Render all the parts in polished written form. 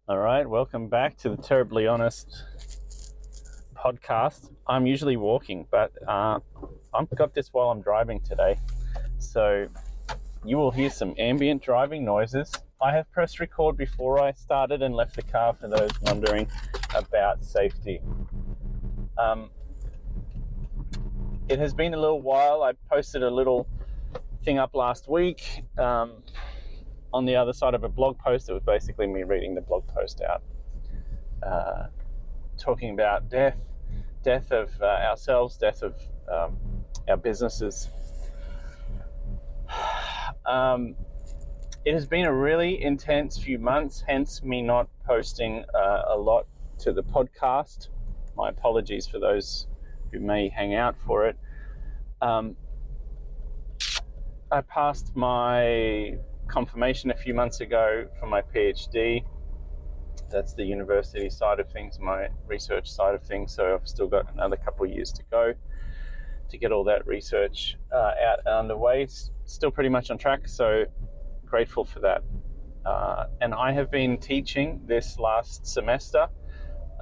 All right, welcome back to the Terribly Honest podcast. I'm usually walking, but I've got this while I'm driving today. So you will hear some ambient driving noises. I have pressed record before I started and left the car for those wondering about safety. It has been a little while. I posted a little thing up last week on the other side of a blog post. It was basically me reading the blog post out, talking about death of ourselves, death of our businesses. It has been a really intense few months, hence me not posting a lot to the podcast. My apologies for those who may hang out for it. I passed my confirmation a few months ago for my PhD. That's the university side of things, my research side of things. So I've still got another couple of years to go to get all that research out and underway. Still pretty much on track, so grateful for that. And I have been teaching this last semester.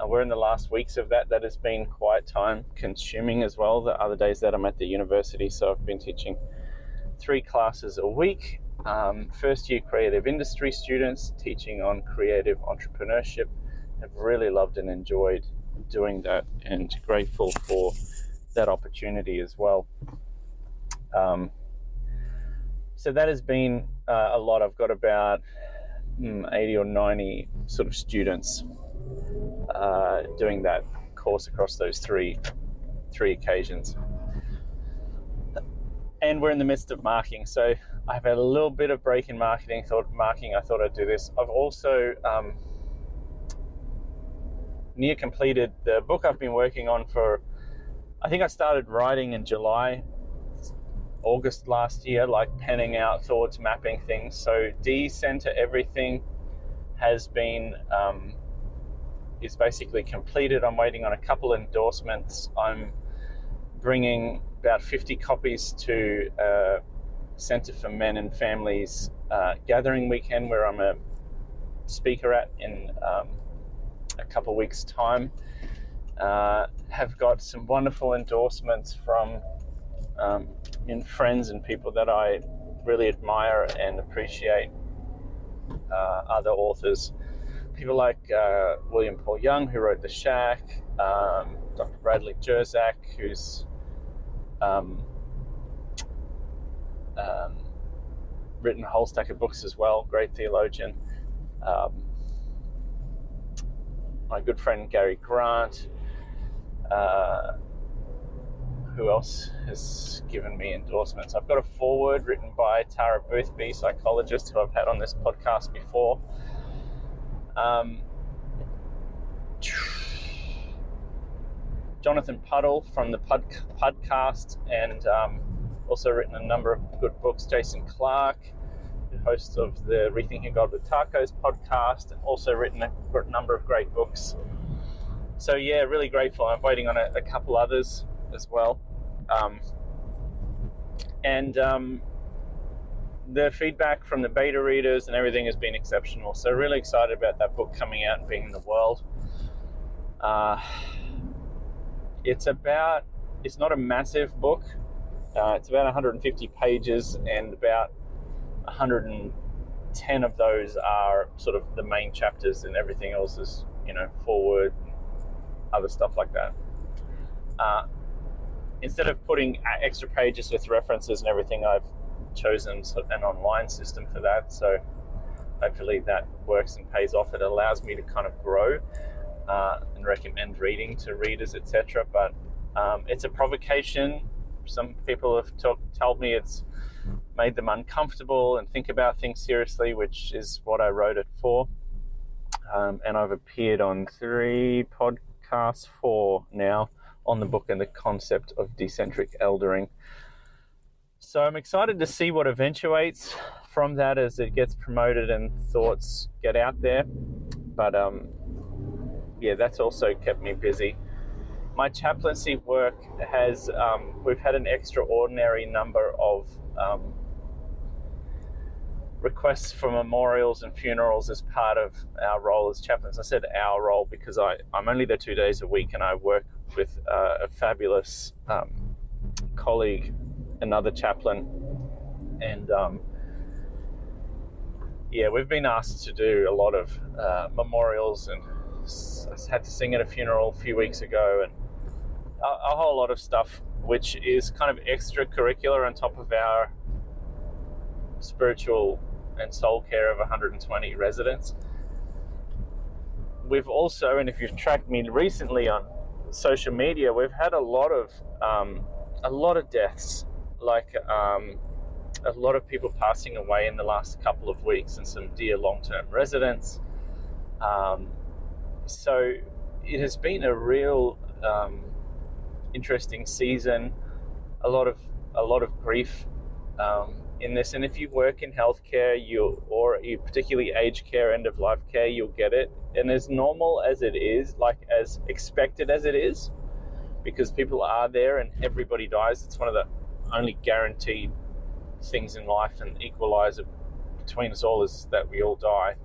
We're in the last weeks of that. That has been quite time consuming as well, the other days that I'm at the university. So I've been teaching 3 classes a week. First year creative industry students, teaching on creative entrepreneurship. I've really loved and enjoyed doing that and grateful for that opportunity as well. So that has been a lot. I've got about 80 or 90 sort of students doing that course across those three occasions. And we're in the midst of marking, so I've had a little bit of break in marketing. I thought I'd do this. I've also near completed the book I've been working on for, I think I started writing in July, August last year, like penning out thoughts, mapping things. So Center Everything has been, is basically completed. I'm waiting on a couple endorsements. I'm bringing about 50 copies to Centre for Men and Families gathering weekend, where I'm a speaker at in a couple of weeks' time. Have got some wonderful endorsements from friends and people that I really admire and appreciate. Other authors, people like William Paul Young, who wrote The Shack, Dr. Bradley Jerzak, who's written a whole stack of books as well, great theologian. My good friend Gary Grant. Who else has given me endorsements? I've got a foreword written by Tara Boothby, psychologist, who I've had on this podcast before. Jonathan Puddle from the podcast, and also written a number of good books. Jason Clark, the host of the Rethinking God with Tacos podcast, and also written a number of great books. So yeah, really grateful. I'm waiting on a couple others as well. The feedback from the beta readers and everything has been exceptional. So really excited about that book coming out and being in the world. It's not a massive book. It's about 150 pages, and about 110 of those are sort of the main chapters, and everything else is, forward, other stuff like that. Instead of putting extra pages with references and everything, I've chosen an online system for that. So hopefully that works and pays off. It allows me to kind of grow and recommend reading to readers, etc. But it's a provocation. Some people have told me it's made them uncomfortable and think about things seriously, which is what I wrote it for. And I've appeared on 3 podcasts, 4 now, on the book and the concept of decentric eldering. So I'm excited to see what eventuates from that as it gets promoted and thoughts get out there. But that's also kept me busy. My chaplaincy work has, we've had an extraordinary number of requests for memorials and funerals as part of our role as chaplains. I said our role because I'm only there 2 days a week, and I work with a fabulous colleague, another chaplain, and we've been asked to do a lot of memorials, and I had to sing at a funeral a few weeks ago, and a whole lot of stuff which is kind of extracurricular on top of our spiritual and soul care of 120 residents. We've also, and if you've tracked me recently on social media, we've had a lot of deaths, like a lot of people passing away in the last couple of weeks, and some dear long-term residents. So it has been a real interesting season. A lot of grief in this, and if you work in healthcare, or particularly aged care, end of life care, you'll get it. And as normal as it is, like as expected as it is, because people are there and everybody dies. It's one of the only guaranteed things in life, and equalizer between us all is that we all die.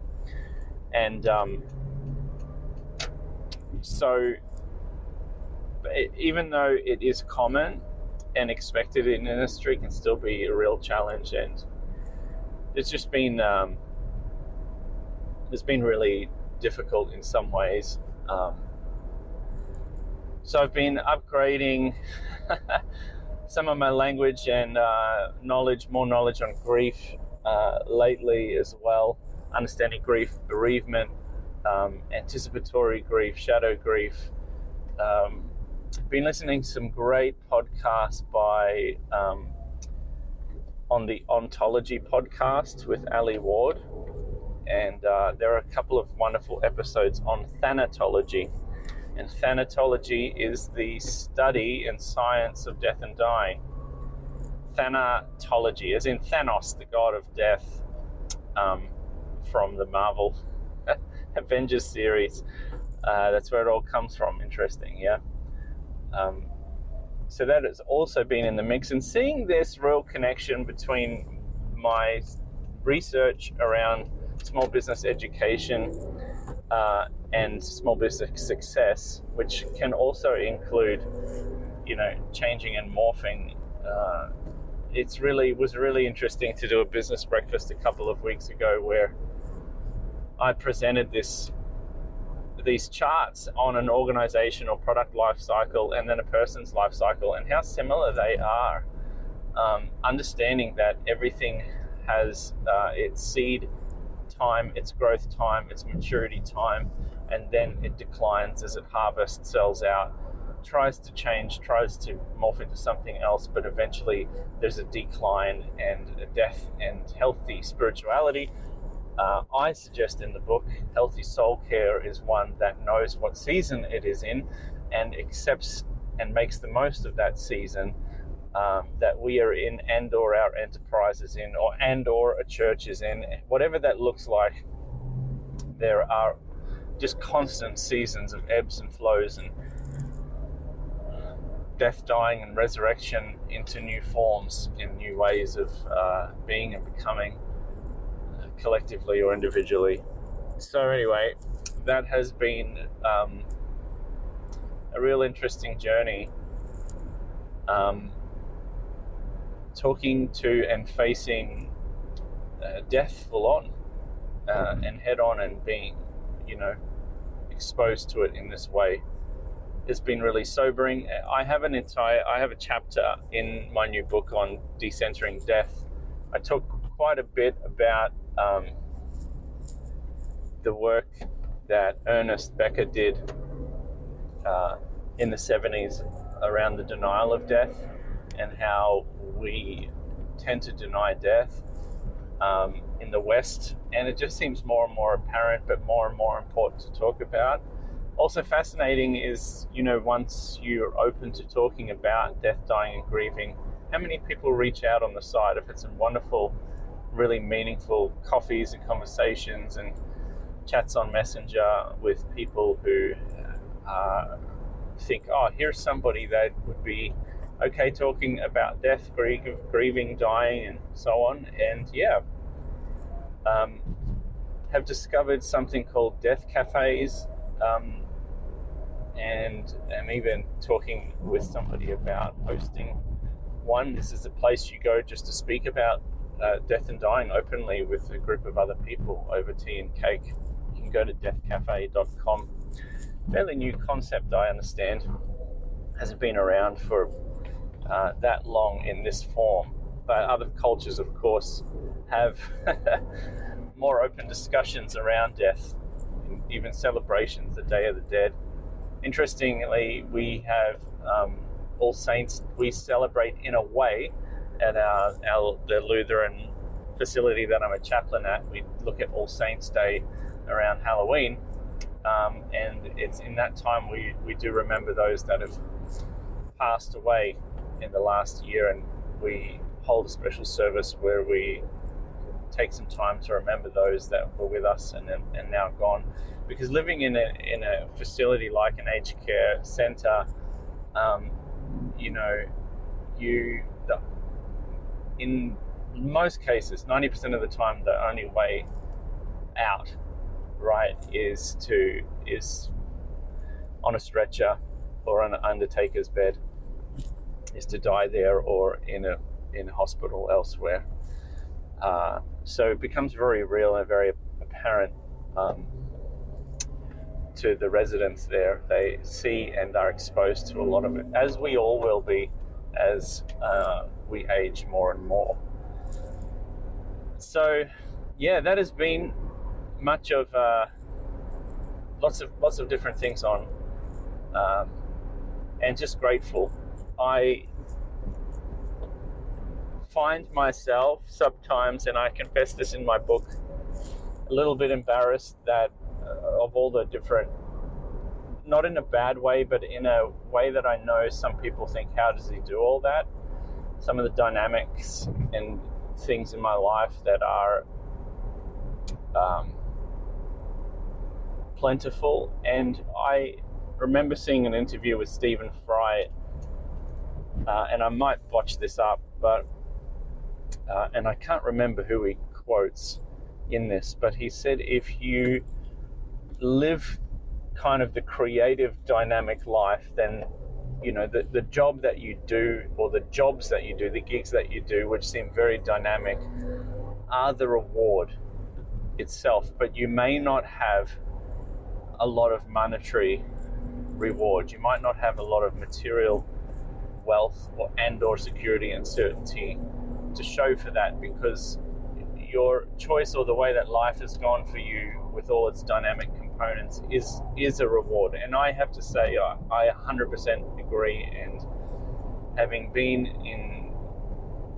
And so even though it is common and expected in industry, can still be a real challenge, and it's just been really difficult in some ways. So I've been upgrading some of my language and more knowledge on grief lately as well, understanding grief, bereavement, anticipatory grief, shadow grief. Been listening to some great podcasts by on the Ontology podcast with Ali Ward, and there are a couple of wonderful episodes on thanatology. And thanatology is the study and science of death and dying. Thanatology, as in Thanos, the god of death, from the Marvel Avengers series. That's where it all comes from. Interesting, yeah. So that has also been in the mix, and seeing this real connection between my research around small business education and small business success, which can also include, changing and morphing. It was really interesting to do a business breakfast a couple of weeks ago where I presented these charts on an organization or product life cycle, and then a person's life cycle, and how similar they are. Understanding that everything has its seed time, its growth time, its maturity time, and then it declines as it harvests, sells out, tries to change, tries to morph into something else, but eventually there's a decline and a death. And healthy spirituality, I suggest in the book, healthy soul care is one that knows what season it is in and accepts and makes the most of that season that we are in, and or our enterprise is in, or a church is in. Whatever that looks like, there are just constant seasons of ebbs and flows, and death, dying, and resurrection into new forms, in new ways of being and becoming, collectively or individually. So anyway, that has been a real interesting journey, talking to and facing death full on and head on, and being exposed to it in this way. It's been really sobering. I have a chapter in my new book on decentering death. I talk quite a bit about the work that Ernest Becker did in the 70s around the denial of death, and how we tend to deny death in the West. And it just seems more and more apparent, but more and more important to talk about. Also fascinating is, once you're open to talking about death, dying, and grieving, how many people reach out on the side. I've had some wonderful, really meaningful coffees and conversations and chats on Messenger with people who think, here's somebody that would be okay talking about death, grieving, dying, and so on. And have discovered something called death cafes, and I'm even talking with somebody about hosting one. This is a place you go just to speak about death and dying openly with a group of other people over tea and cake. You can go to deathcafe.com. Fairly new concept, I understand. Hasn't been around for that long in this form, but other cultures, of course, have more open discussions around death, even celebrations, the Day of the Dead. Interestingly, we have All Saints. We celebrate in a way at the Lutheran facility that I'm a chaplain at. We look at All Saints Day around Halloween, and it's in that time we do remember those that have passed away in the last year, and we hold a special service where we take some time to remember those that were with us and now gone. Because living in a facility like an aged care centre, in most cases, 90% of the time, the only way out, right, is on a stretcher or on an undertaker's bed, is to die there or in a hospital elsewhere. So it becomes very real and very apparent to the residents there. They see and are exposed to a lot of it, as we all will be as we age more and more. So yeah, that has been much of lots of different things on, and just grateful. I find myself sometimes, and I confess this in my book, a little bit embarrassed that of all the different, not in a bad way, but in a way that I know some people think, how does he do all that? Some of the dynamics and things in my life that are plentiful. And I remember seeing an interview with Stephen Fry, and I might botch this up, but and I can't remember who he quotes in this, but he said, if you live kind of the creative dynamic life, then the job that you do, or the jobs that you do, the gigs that you do, which seem very dynamic, are the reward itself. But you may not have a lot of monetary reward. You might not have a lot of material wealth or security and certainty to show for that, because your choice or the way that life has gone for you with all its dynamic components is a reward. And I have to say, I 100% agree. And having been in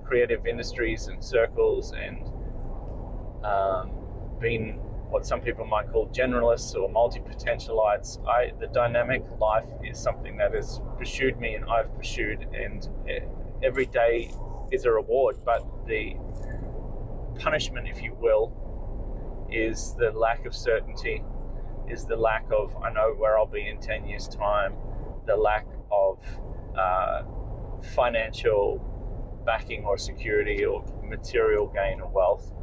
creative industries and circles, and been what some people might call generalists or multi-potentialites, the dynamic life is something that has pursued me and I've pursued, and every day is a reward. But the punishment, if you will, is the lack of certainty, is the lack of, I know where I'll be in 10 years' time, the lack of financial backing or security or material gain or wealth.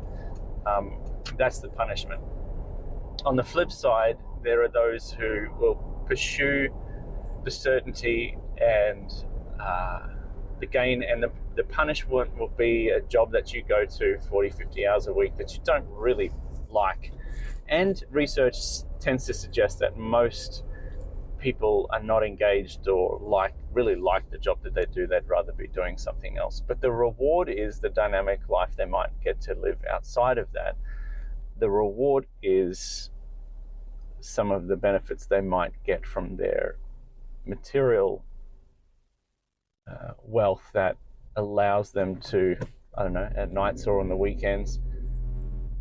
That's the punishment. On the flip side, there are those who will pursue the certainty and the gain, and the punishment will be a job that you go to 40, 50 hours a week that you don't really like. And research tends to suggest that most people are not engaged or really like the job that they do. They'd rather be doing something else. But the reward is the dynamic life they might get to live outside of that. The reward is some of the benefits they might get from their material wealth that allows them to, I don't know, at nights or on the weekends,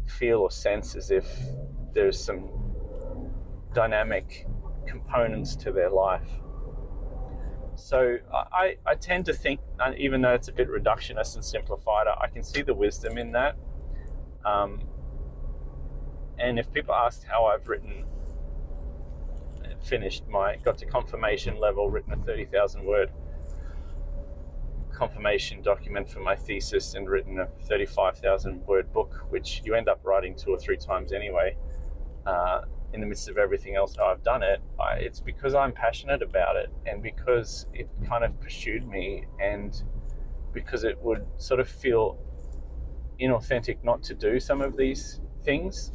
feel or sense as if there's some dynamic components to their life. So I tend to think, even though it's a bit reductionist and simplified, I can see the wisdom in that. And if people ask how I've got to confirmation level, written a 30,000 word confirmation document for my thesis and written a 35,000 word book, which you end up writing 2 or 3 times anyway, in the midst of everything else how I've done it, it's because I'm passionate about it, and because it kind of pursued me, and because it would sort of feel inauthentic not to do some of these things.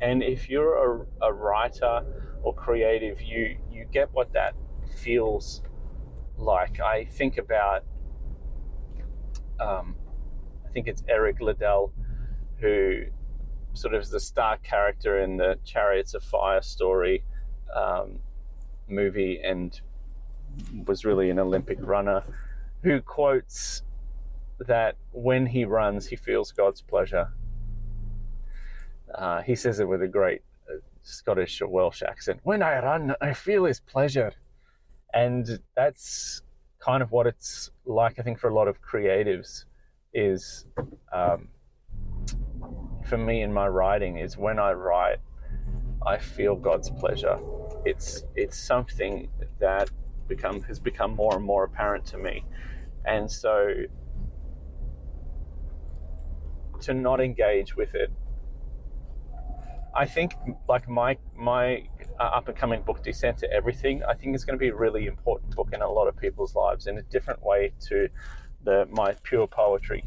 And if you're a writer or creative, you get what that feels like. I think about, I think it's Eric Liddell, who sort of is the star character in the Chariots of Fire story movie, and was really an Olympic runner, who quotes that when he runs, he feels God's pleasure. He says it with a great Scottish or Welsh accent. When I run, I feel his pleasure. And that's kind of what it's like, I think, for a lot of creatives, is for me in my writing, is when I write, I feel God's pleasure. It's something that has become more and more apparent to me. And so to not engage with it, I think, like my up and coming book, Descent to Everything, I think is going to be a really important book in a lot of people's lives, in a different way to my pure poetry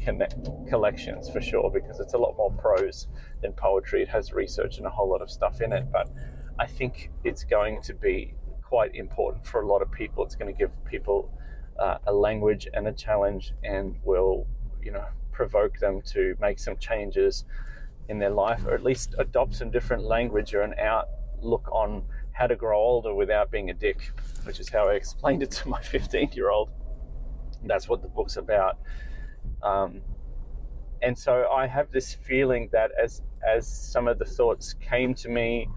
collections, for sure, because it's a lot more prose than poetry. It has research and a whole lot of stuff in it, but I think it's going to be quite important for a lot of people. It's going to give people a language and a challenge, and will, provoke them to make some changes in their life, or at least adopt some different language or an outlook on how to grow older without being a dick, which is how I explained it to my 15-year-old. That's what the book's about. And so I have this feeling that as some of the thoughts came to me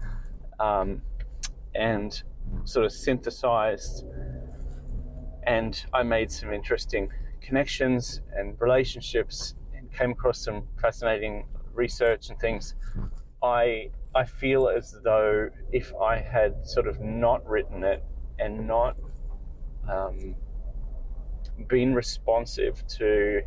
and sort of synthesized, and I made some interesting connections and relationships and came across some fascinating research and things, I feel as though if I had sort of not written it and not been responsive to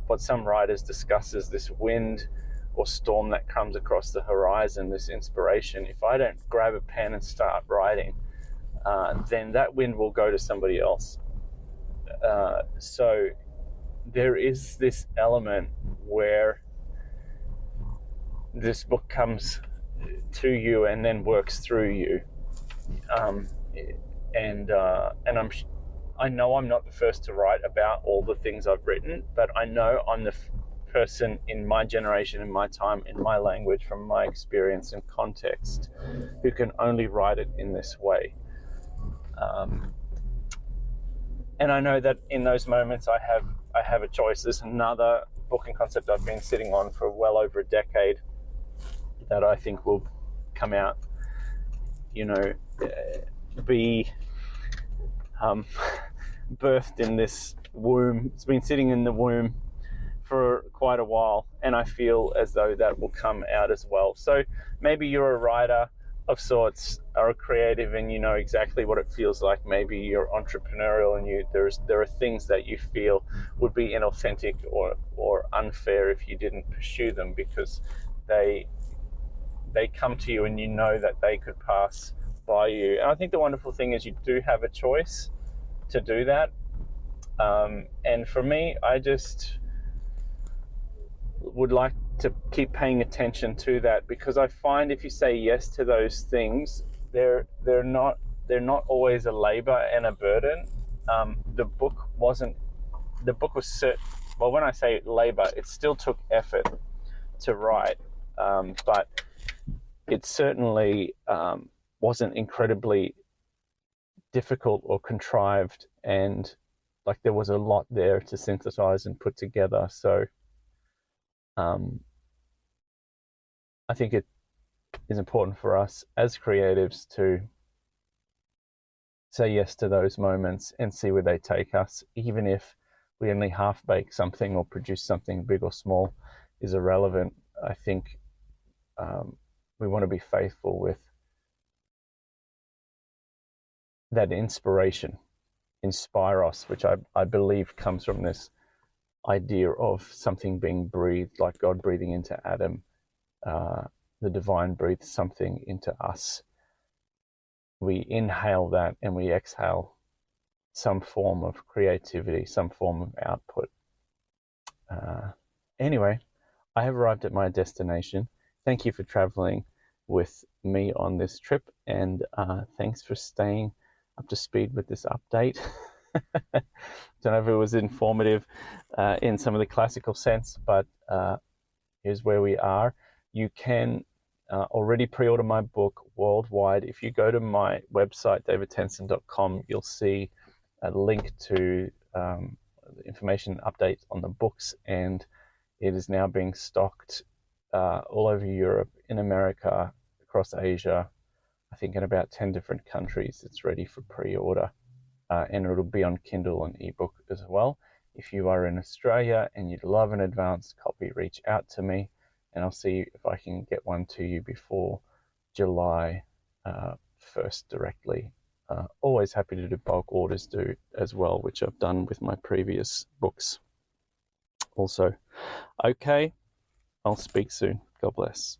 what some writers discuss as this wind or storm that comes across the horizon, this inspiration, if I don't grab a pen and start writing, then that wind will go to somebody else. So there is this element where this book comes to you and then works through you, and I know I'm not the first to write about all the things I've written, but I know I'm the person in my generation, in my time, in my language, from my experience and context, who can only write it in this way. And I know that in those moments I have a choice. There's another book and concept I've been sitting on for well over a decade that I think will come out, be birthed in this womb. It's been sitting in the womb for quite a while, and I feel as though that will come out as well. So maybe you're a writer of sorts, are a creative, and you know exactly what it feels like. Maybe you're entrepreneurial, and there are things that you feel would be inauthentic or unfair if you didn't pursue them, because they come to you and you know that they could pass by you. And I think the wonderful thing is you do have a choice to do that. And for me, I just would like to keep paying attention to that, because I find if you say yes to those things, they're not always a labor and a burden. The book was well, when I say labor, it still took effort to write, but it certainly wasn't incredibly difficult or contrived, and like there was a lot there to synthesize and put together. So I think it is important for us as creatives to say yes to those moments and see where they take us, even if we only half bake something or produce something big or small is irrelevant. I think we want to be faithful with that inspiration inspiros, which I believe comes from this idea of something being breathed, like God breathing into Adam. The divine breathes something into us. We inhale that and we exhale some form of creativity, some form of output. Anyway, I have arrived at my destination. Thank you for traveling with me on this trip, and thanks for staying up to speed with this update. Don't know if it was informative in some of the classical sense, but here's where we are. You can already pre-order my book worldwide. If you go to my website, davidtenson.com, you'll see a link to the information update on the books, and it is now being stocked all over Europe, in America, across Asia, I think in about 10 different countries. It's ready for pre-order, and it'll be on Kindle and ebook as well. If you are in Australia and you'd love an advanced copy, reach out to me and I'll see if I can get one to you before July 1st directly. Always happy to do bulk orders as well, which I've done with my previous books also. Okay, I'll speak soon. God bless.